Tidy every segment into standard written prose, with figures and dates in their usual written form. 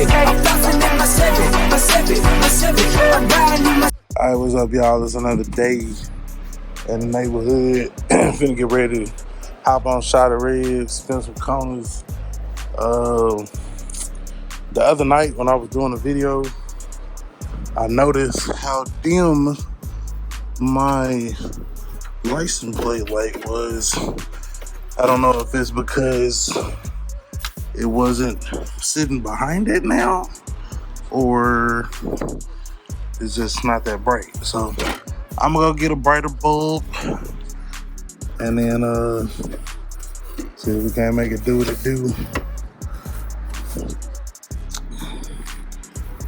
Alright, what's up, y'all? It's another day in the neighborhood. Finna get ready to hop on shot of ribs, spin some corners. The other night when I was doing a video, I noticed how dim my license plate light was. I don't know if it's because it wasn't sitting behind it now, or it's just not that bright. So I'm gonna go get a brighter bulb and then see if we can't make it do what it do.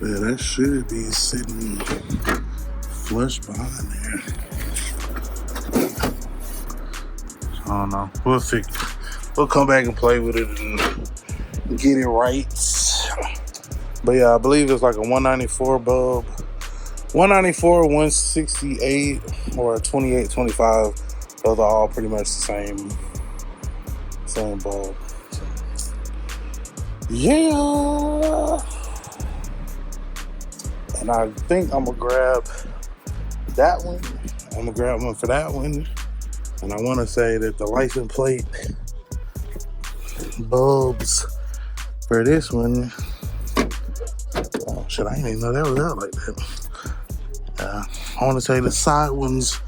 Yeah, that should be sitting flush behind there. I don't know. We'll fix it. We'll come back and play with it and get it right. But yeah, I believe it's like a 194 bulb. 194, 168, or a 2825. Those are all pretty much the same bulb. So, yeah. And I think I'm gonna grab that one. I'm gonna grab one for that one. And I want to say that the license plate bulbs for this one, oh shit, I didn't even know that was out like that. I want to say the side ones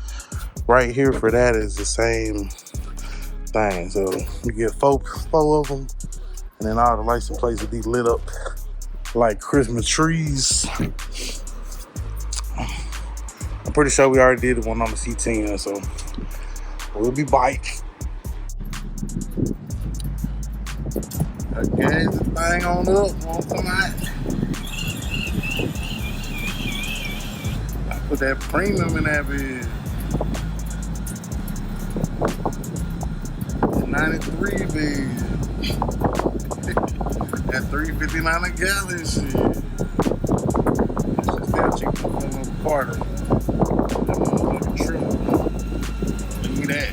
right here for that is the same thing. So you get four of them, and then all the license plates will be lit up like Christmas trees. I'm pretty sure we already did one on the C10, so we'll be bike. Okay, the thing on up, won't come out. I put that premium in that bid. 93 bid. That $3.59 a gallon shit. It's still cheaper than a quarter. That motherfucking truck. Give me that.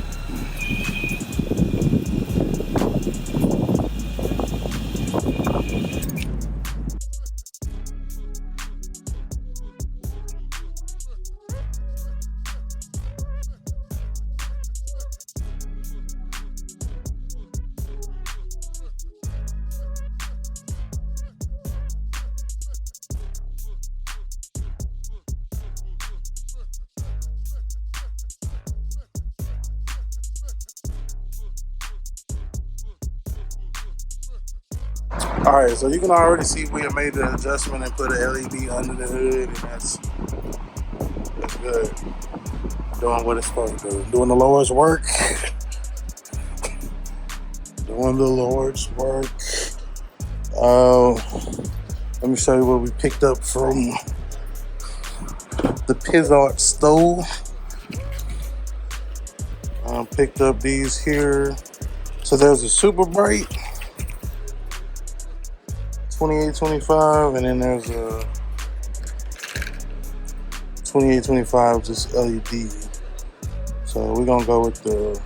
Alright, so you can already see we have made the adjustment and put an LED under the hood, and that's good. Doing what it's supposed to do. Doing the Lord's work. Doing the Lord's work. Let me show you what we picked up from the Pizzart store. Picked up these here. So there's a super bright 2825, and then there's a 2825 just LED. So we're gonna go with the,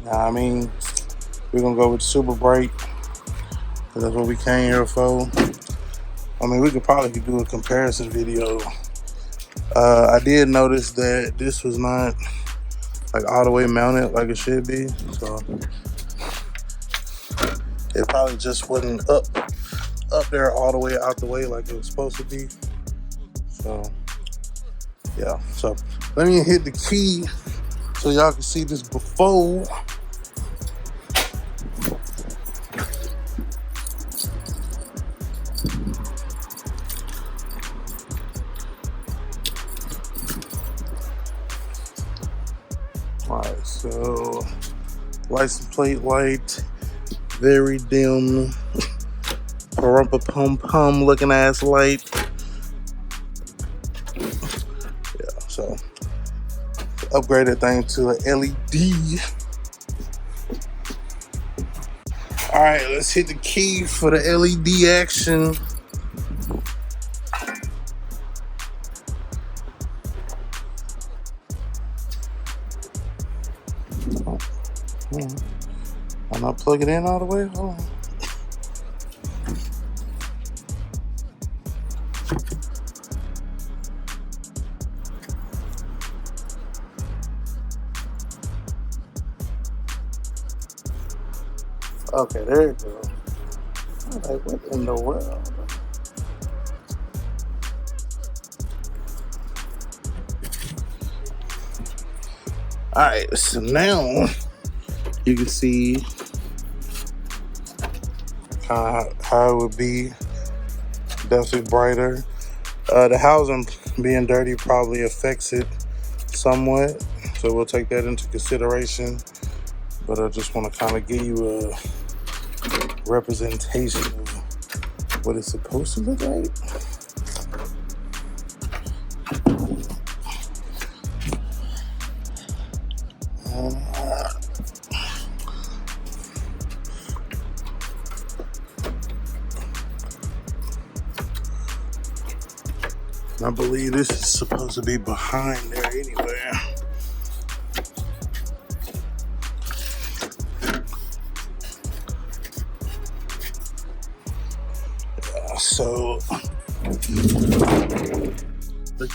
we're gonna go with super bright, because that's what we came here for. I mean, we could probably do a comparison video. I did notice that this was not like all the way mounted like it should be, so it probably just wasn't up there all the way out the way like it was supposed to be. So yeah, so let me hit the key so y'all can see this before. Alright, so license plate light, very dim, pum looking ass light. Yeah, so upgrade that thing to an LED. Alright, let's hit the key for the LED action. I'll not plug it in all the way. Hold on. Okay, there it goes. I'm like, what in the world? Alright, so now you can see how it would be. Definitely brighter. The housing being dirty probably affects it somewhat, so we'll take that into consideration. But I just want to kind of give you a representation of what it's supposed to look like. I believe this is supposed to be behind there anyway. So the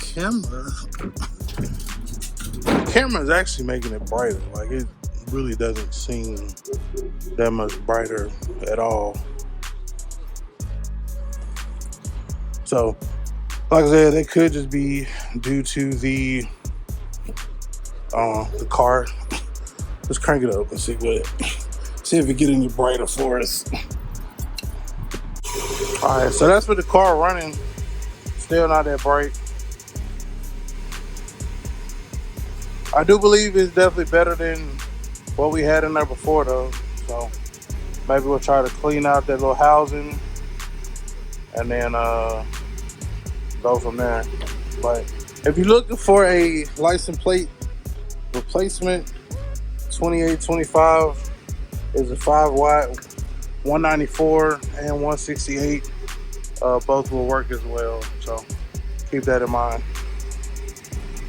camera is actually making it brighter. Like, it really doesn't seem that much brighter at all. So, like I said, it could just be due to the car. Let's crank it up and see if it get any brighter for us. All right, so that's with the car running. Still not that bright. I do believe it's definitely better than what we had in there before, though. So maybe we'll try to clean out that little housing and then go from there. But if you're looking for a license plate replacement, 2825 is a 5-watt, 194 and 168. Both will work as well. So keep that in mind.